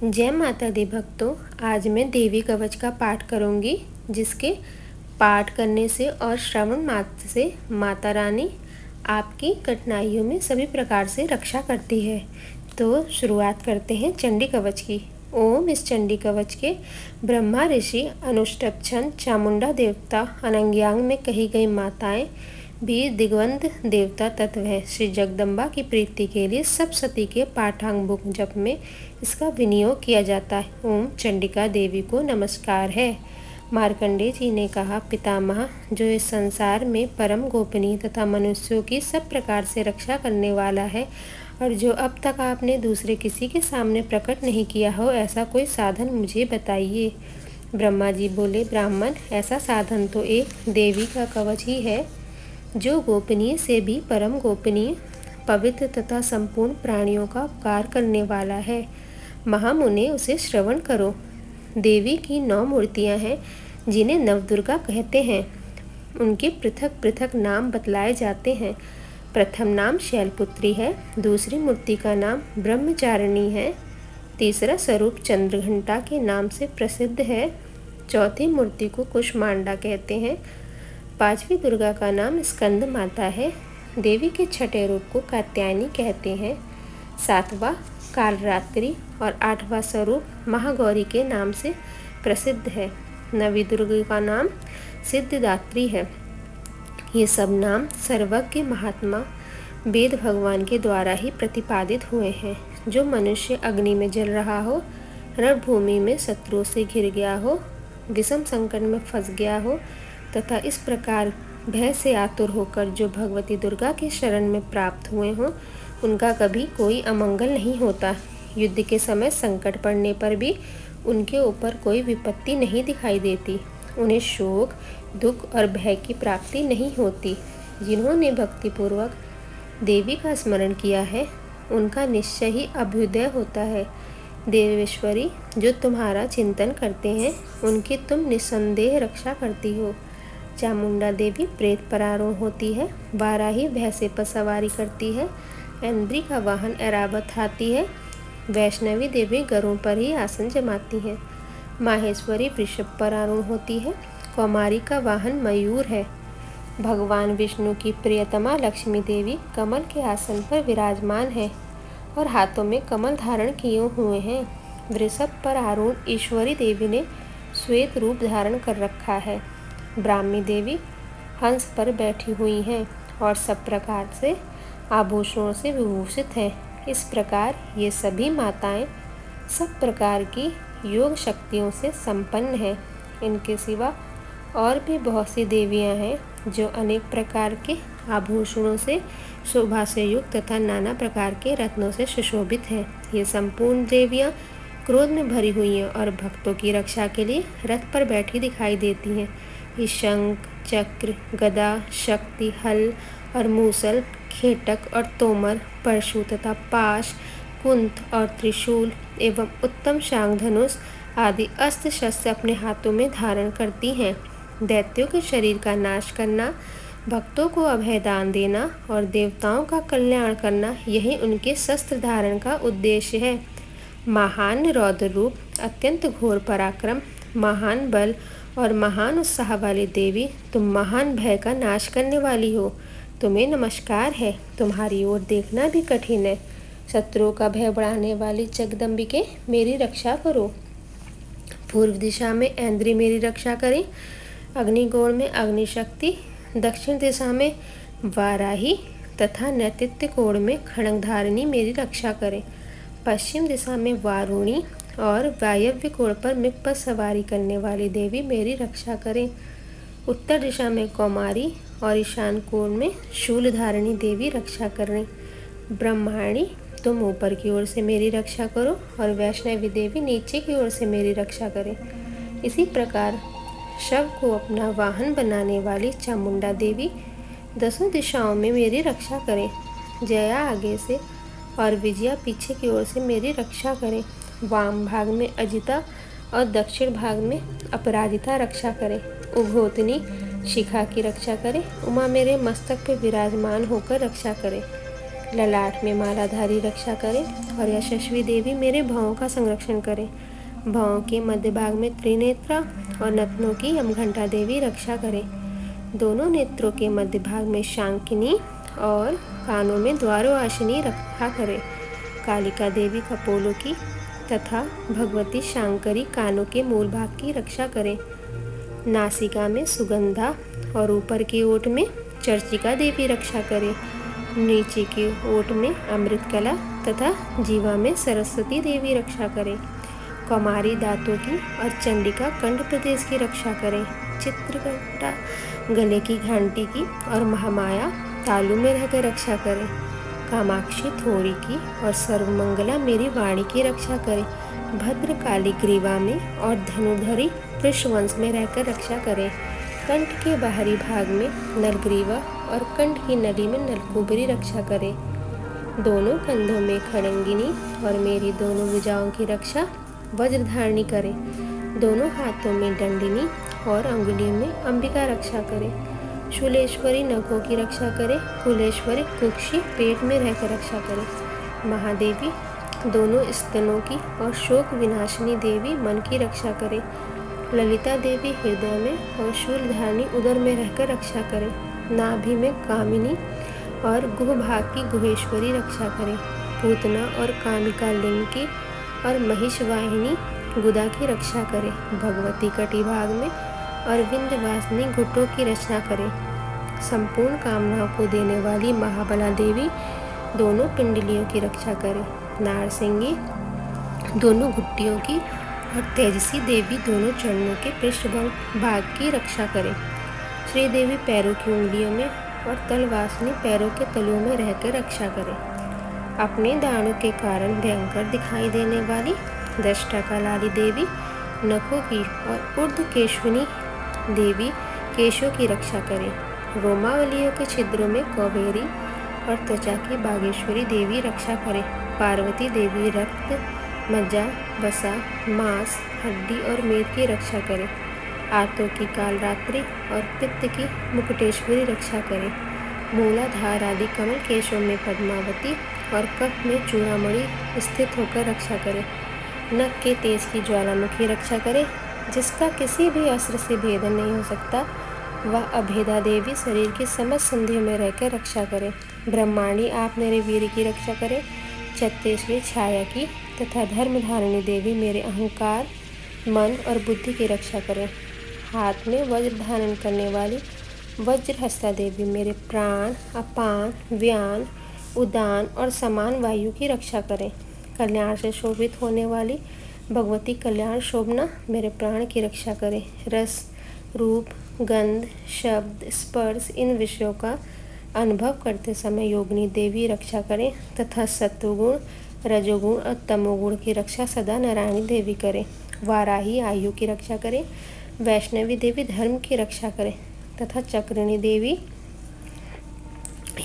जय माता दी भक्तों। आज मैं देवी कवच का पाठ करूंगी, जिसके पाठ करने से और श्रवण मात्र से माता रानी आपकी कठिनाइयों में सभी प्रकार से रक्षा करती है। तो शुरुआत करते हैं चंडी कवच की। ओम। इस चंडी कवच के ब्रह्मा ऋषि, अनुष्टुप छंद, चामुंडा देवता, अनंग्यांग में कही गई माताएं, वीर दिग्वंत देवता तत्व है। श्री जगदम्बा की प्रीति के लिए सब सती के पाठांग बुक जप में इसका विनियोग किया जाता है। ओम चंडिका देवी को नमस्कार है। मार्कंडेय जी ने कहा, पितामह, जो इस संसार में परम गोपनीय तथा मनुष्यों की सब प्रकार से रक्षा करने वाला है और जो अब तक आपने दूसरे किसी के सामने प्रकट नहीं किया हो, ऐसा कोई साधन मुझे बताइए। ब्रह्मा जी बोले, ब्राह्मण, ऐसा साधन तो एक देवी का कवच ही है, जो गोपनीय से भी परम गोपनीय, पवित्र तथा संपूर्ण प्राणियों का उपकार करने वाला है। महामुने, उसे श्रवण करो। देवी की 9 मूर्तियां हैं, जिन्हें नवदुर्गा कहते हैं। उनके पृथक पृथक नाम बतलाए जाते हैं। प्रथम नाम शैलपुत्री है, दूसरी मूर्ति का नाम ब्रह्मचारिणी है, तीसरा स्वरूप चंद्रघंटा के नाम से प्रसिद्ध है, चौथी मूर्ति को कुष्मांडा कहते हैं, पांचवी दुर्गा का नाम स्कंद माता है, देवी के छठे रूप को कात्यायनी कहते हैं, सातवां कालरात्रि और आठवां स्वरूप महागौरी के नाम से प्रसिद्ध है। नवी दुर्गा का नाम सिद्धिदात्री है। ये सब नाम सर्वज्ञ महात्मा वेद भगवान के द्वारा ही प्रतिपादित हुए हैं। जो मनुष्य अग्नि में जल रहा हो, रणभूमि में शत्रुओं से घिर गया हो, विषम संकट में फंस गया हो तथा इस प्रकार भय से आतुर होकर जो भगवती दुर्गा के शरण में प्राप्त हुए हों, उनका कभी कोई अमंगल नहीं होता। युद्ध के समय संकट पड़ने पर भी उनके ऊपर कोई विपत्ति नहीं दिखाई देती। उन्हें शोक, दुख और भय की प्राप्ति नहीं होती। जिन्होंने भक्तिपूर्वक देवी का स्मरण किया है, उनका निश्चय ही अभ्युदय होता है। देवेश्वरी, जो तुम्हारा चिंतन करते हैं, उनकी तुम निस्संदेह रक्षा करती हो। चामुंडा देवी प्रेत पर आरूढ़ होती है, वाराही भैंसे पर सवारी करती है, इंद्री का वाहन ऐरावत हाथी है, वैष्णवी देवी गरुड़ पर ही आसन जमाती है, माहेश्वरी वृषभ पर आरूढ़ होती है, कौमारी का वाहन मयूर है, भगवान विष्णु की प्रियतमा लक्ष्मी देवी कमल के आसन पर विराजमान है और हाथों में कमल धारण किए हुए हैं। वृषभ पर आरूढ़ ईश्वरी देवी ने श्वेत रूप धारण कर रखा है। ब्राह्मी देवी हंस पर बैठी हुई हैं और सब प्रकार से आभूषणों से विभूषित हैं। इस प्रकार ये सभी माताएं सब प्रकार की योग शक्तियों से संपन्न हैं। इनके सिवा और भी बहुत सी देवियां हैं, जो अनेक प्रकार के आभूषणों से शोभा से युक्त तथा नाना प्रकार के रत्नों से सुशोभित हैं। ये संपूर्ण देवियां क्रोध में भरी हुई हैं और भक्तों की रक्षा के लिए रथ पर बैठी दिखाई देती हैं। ये शंख, चक्र, गदा, शक्ति, हल और मूसल, खेटक और तोमर, परशु तथा पाश, कुंत और त्रिशूल एवं उत्तम शांग धनुष आदि अस्त्र शस्त्र अपने हाथों में धारण करती हैं। दैत्यों के शरीर का नाश करना, भक्तों को अभय दान देना और देवताओं का कल्याण करना, यही उनके शस्त्र धारण का उद्देश्य है। महान रौद्र रूप, अत्यंत घोर पराक्रम, महान बल और महान उत्साह वाली देवी, तुम महान भय का नाश करने वाली हो। तुम्हें नमस्कार है। तुम्हारी ओर देखना भी कठिन है। शत्रुओं का भय बढ़ाने वाली जगदम्बिके, मेरी रक्षा करो। पूर्व दिशा में ऐन्द्री मेरी रक्षा करें, अग्निगोण में अग्निशक्ति, दक्षिण दिशा में वाराही तथा नैत्य कोण में खड्गधारिणी मेरी रक्षा करें। पश्चिम दिशा में वारुणी और वायव्य कोण पर मृग पर सवारी करने वाली देवी मेरी रक्षा करें। उत्तर दिशा में कौमारी और ईशान कोण में शूलधारिणी देवी रक्षा करें। ब्रह्माणी, तुम ऊपर की ओर से मेरी रक्षा करो और वैष्णवी देवी नीचे की ओर से मेरी रक्षा करें। इसी प्रकार शव को अपना वाहन बनाने वाली चामुंडा देवी 10 दिशाओं में मेरी रक्षा करें। जया आगे से और विजया पीछे की ओर से मेरी रक्षा करें। वाम भाग में अजिता और दक्षिण भाग में अपराजिता रक्षा करें। उभोतनी शिखा की रक्षा करें। उमा मेरे मस्तक पर विराजमान होकर रक्षा करें। ललाट में मालाधारी रक्षा करें। और यशस्वी देवी मेरे भवों का संरक्षण करें। भवों के मध्य भाग में त्रिनेत्रा और नतनों की यमघंटा देवी रक्षा करें। दोनों नेत्रों के मध्य भाग में शांकिनी और कानों में द्वारोआशिनी रखा करें। कालिका देवी कपोलों की तथा भगवती शांकरी कानों के मूल भाग की रक्षा करें। नासिका में सुगंधा और ऊपर की ओट में चर्चिका देवी रक्षा करें। नीचे की ओट में अमृतकला तथा जीवा में सरस्वती देवी रक्षा करें। कौमारी दांतों की और चंडिका कंठ प्रदेश की रक्षा करें। चित्रकूटा गले की घंटी की और महामाया तालु में रहकर रक्षा करें। कामाक्षी थोड़ी की और सर्वमंगला मेरी वाणी की रक्षा करें। भद्रकाली ग्रीवा में और धनुधरी वृषवंश में रहकर रक्षा करें। कंठ के बाहरी भाग में नलग्रीवा और कंठ की नली में नलकुबरी रक्षा करें। दोनों कंधों में खड़ंगिनी और मेरी दोनों भुजाओं की रक्षा वज्रधारणी करें। दोनों हाथों में दंडिनी और अंगुलियों में अंबिका रक्षा करें। शूलेश्वरी नखों की रक्षा करें। कुलेश्वरी कुक्षी पेट में रहकर रक्षा करें। महादेवी दोनों स्तनों की और शोक विनाशिनी देवी मन की रक्षा करें। ललिता देवी हृदय में और शूलधारणी उदर में रहकर रक्षा करें। नाभि में कामिनी और गुहभाग की गुहेश्वरी रक्षा करें। पूतना और कामिका लिंग की और महिषवाहिनी गुदा की रक्षा करें। भगवती कटी भाग में और विंध्यवासिनी घुटों की रचना करें। संपूर्ण कामनाओं को देने वाली महाबला देवी दोनों पिंडलियों की रक्षा करें। नारसिंगी दोनों घुट्टियों की और तेजसी देवी दोनों चरणों के पृष्ठभाग भाग की रक्षा करें। श्रीदेवी पैरों की उंगलियों में और तलवासिनी पैरों के तलुओं में रहकर रक्षा करें। अपने दानों के कारण भयंकर दिखाई देने वाली दष्टकालाली देवी नखों की और ऊर्ध्वकेशविनी देवी केशों की रक्षा करें। रोमावलियों के छिद्रों में कौबेरी और त्वचा की बागेश्वरी देवी रक्षा करें। पार्वती देवी रक्त, मज्जा, वसा, मांस, हड्डी और मेद की रक्षा करें। आंतों की कालरात्रि और पित्त की मुकुटेश्वरी रक्षा करें। मूलाधार आदि कमल केशों में पद्मावती और कफ में चूड़ामणि स्थित होकर रक्षा करें। नख के तेज की ज्वालामुखी रक्षा करें। जिसका किसी भी अस्त्र से भेदन नहीं हो सकता, वह अभेदा देवी शरीर की समस्त संधियों में रहकर रक्षा करें। ब्रह्मांडी आप मेरे वीर की रक्षा करें। 36वीं छाया की तथा धर्मधारिणी देवी मेरे अहंकार, मन और बुद्धि की रक्षा करें। हाथ में वज्र धारण करने वाली वज्रहस्ता देवी मेरे प्राण, अपान, व्यान, उदान और समान वायु की रक्षा करें। कल्याण से शोभित होने वाली भगवती कल्याण शोभना मेरे प्राण की रक्षा करें। रस, रूप, गंध, शब्द, स्पर्श इन विषयों का अनुभव करते समय योगिनी देवी रक्षा करें तथा सत्वगुण, रजोगुण और तमोगुण की रक्षा सदा नारायणी देवी करें। वाराही आयु की रक्षा करें। वैष्णवी देवी धर्म की रक्षा करें तथा चक्रिणी देवी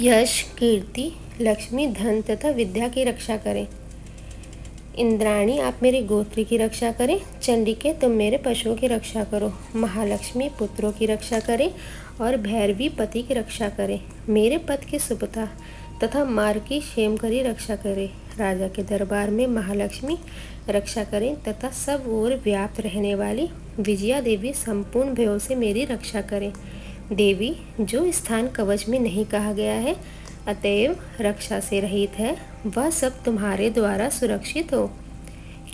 यश, कीर्ति, लक्ष्मी, धन तथा विद्या की रक्षा करें। इंद्राणी आप मेरे गोत्री की रक्षा करें। चंडिके तुम मेरे पशुओं की रक्षा करो। महालक्ष्मी पुत्रों की रक्षा करें और भैरवी पति की रक्षा करें। मेरे पद की सुपथा तथा मार्ग की क्षेमकरी रक्षा करें। राजा के दरबार में महालक्ष्मी रक्षा करें तथा सब ओर व्याप्त रहने वाली विजया देवी संपूर्ण भयों से मेरी रक्षा करें। देवी जो स्थान कवच में नहीं कहा गया है अतएव रक्षा से रहित है, वह सब तुम्हारे द्वारा सुरक्षित हो,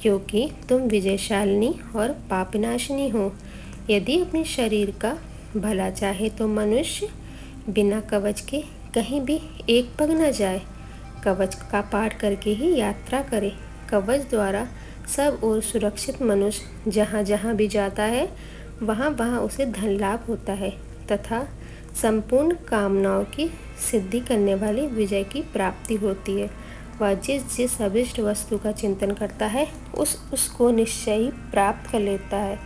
क्योंकि तुम विजयशालिनी और पापनाशिनी हो। यदि अपने शरीर का भला चाहे तो मनुष्य बिना कवच के कहीं भी एक पग न जाए। कवच का पाठ करके ही यात्रा करे। कवच द्वारा सब ओर सुरक्षित मनुष्य जहाँ जहाँ भी जाता है वहाँ वहाँ उसे धन लाभ होता है तथा संपूर्ण कामनाओं की सिद्धि करने वाली विजय की प्राप्ति होती है। वह जिस जिस अभिष्ट वस्तु का चिंतन करता है उसको निश्चय ही प्राप्त कर लेता है।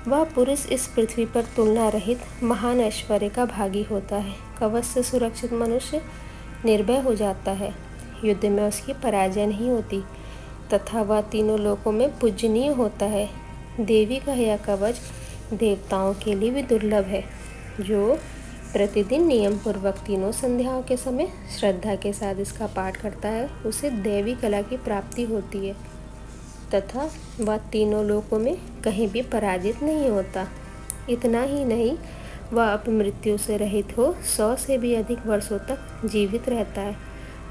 वह पुरुष इस पृथ्वी पर तुलना रहित महान ऐश्वर्य का भागी होता है। कवच से सुरक्षित मनुष्य निर्भय हो जाता है। युद्ध में उसकी पराजय नहीं होती तथा वह तीनों लोकों में पूजनीय होता है। देवी का यह कवच देवताओं के लिए भी दुर्लभ है। जो प्रतिदिन नियम पूर्वक तीनों संध्याओं के समय श्रद्धा के साथ इसका पाठ करता है, उसे दैवी कला की प्राप्ति होती है तथा वह तीनों लोकों में कहीं भी पराजित नहीं होता। इतना ही नहीं, वह अपमृत्यु से रहित हो 100 से भी अधिक वर्षों तक जीवित रहता है।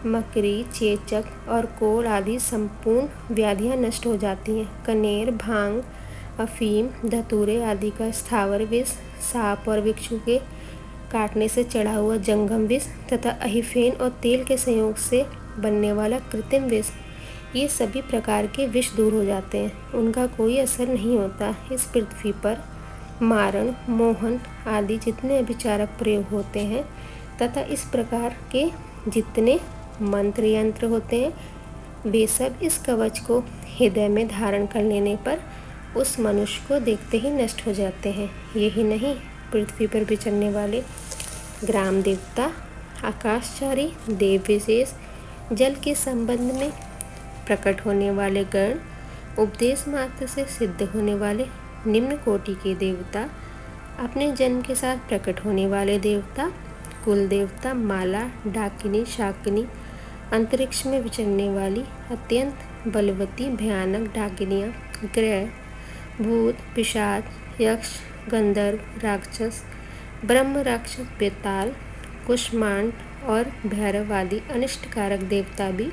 मकड़ी, चेचक और कोढ़ आदि संपूर्ण व्याधियां नष्ट हो जाती हैं। कनेर, भांग, अफीम, धतूरे आदि का स्थावर विष, सांप और बिच्छू के काटने से चढ़ा हुआ जंगम विष तथा अहिफेन और तेल के संयोग से बनने वाला कृत्रिम विष, ये सभी प्रकार के विष दूर हो जाते हैं, उनका कोई असर नहीं होता। इस पृथ्वी पर मारण, मोहन आदि जितने अभिचारक प्रयोग होते हैं तथा इस प्रकार के जितने मंत्र यंत्र होते हैं, वे सब इस कवच को हृदय में धारण कर लेने पर उस मनुष्य को देखते ही नष्ट हो जाते हैं। यही नहीं, पृथ्वी पर विचरने वाले ग्राम देवता, आकाशचारी देव विशेष, जल के संबंध में प्रकट होने वाले गण, उपदेश मात्र से सिद्ध होने वाले निम्न कोटि के देवता, अपने जन्म के साथ प्रकट होने वाले देवता, कुल देवता, माला, डाकिनी, शाकिनी, अंतरिक्ष में विचरने वाली अत्यंत बलवती भयानक डाकिनियाँ, ग्रह, भूत, पिशाच, यक्ष, गंधर्व, राक्षस, ब्रह्म राक्षस, बेताल, कुष्मांड और भैरव आदि अनिष्टकारक देवता भी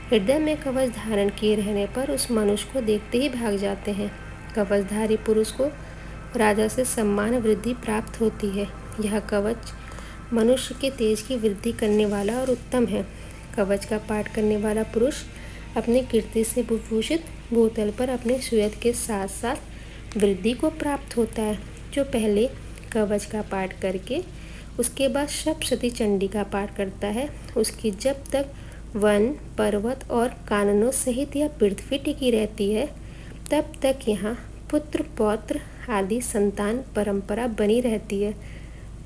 हृदय में कवच धारण किए रहने पर उस मनुष्य को देखते ही भाग जाते हैं। कवचधारी पुरुष को राजा से सम्मान वृद्धि प्राप्त होती है। यह कवच मनुष्य के तेज की वृद्धि करने वाला और उत्तम है। कवच का पाठ करने वाला पुरुष अपने कीर्ति से विभूषित भूतल पर अपने सुयत के साथ साथ वृद्धि को प्राप्त होता है। जो पहले कवच का पाठ करके उसके बाद सप्तशती चंडी का पाठ करता है, उसकी जब तक वन, पर्वत और काननों सहित यह पृथ्वी टिकी रहती है, तब तक यहाँ पुत्र, पौत्र आदि संतान परंपरा बनी रहती है।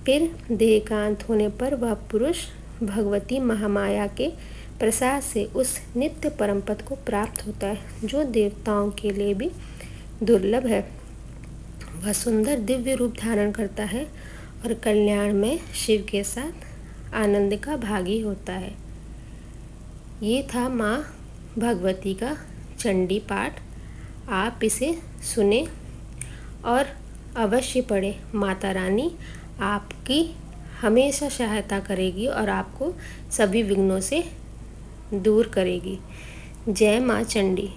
फिर देहांत होने पर वह पुरुष भगवती महामाया के प्रसाद से उस नित्य परम पद को प्राप्त होता है, जो देवताओं के लिए भी दुर्लभ है। वह सुंदर दिव्य रूप धारण करता है और कल्याण में शिव के साथ आनंद का भागी होता है। ये था माँ भगवती का चंडी पाठ। आप इसे सुने और अवश्य पढ़ें। माता रानी आपकी हमेशा सहायता करेगी और आपको सभी विघ्नों से दूर करेगी। जय माँ चंडी।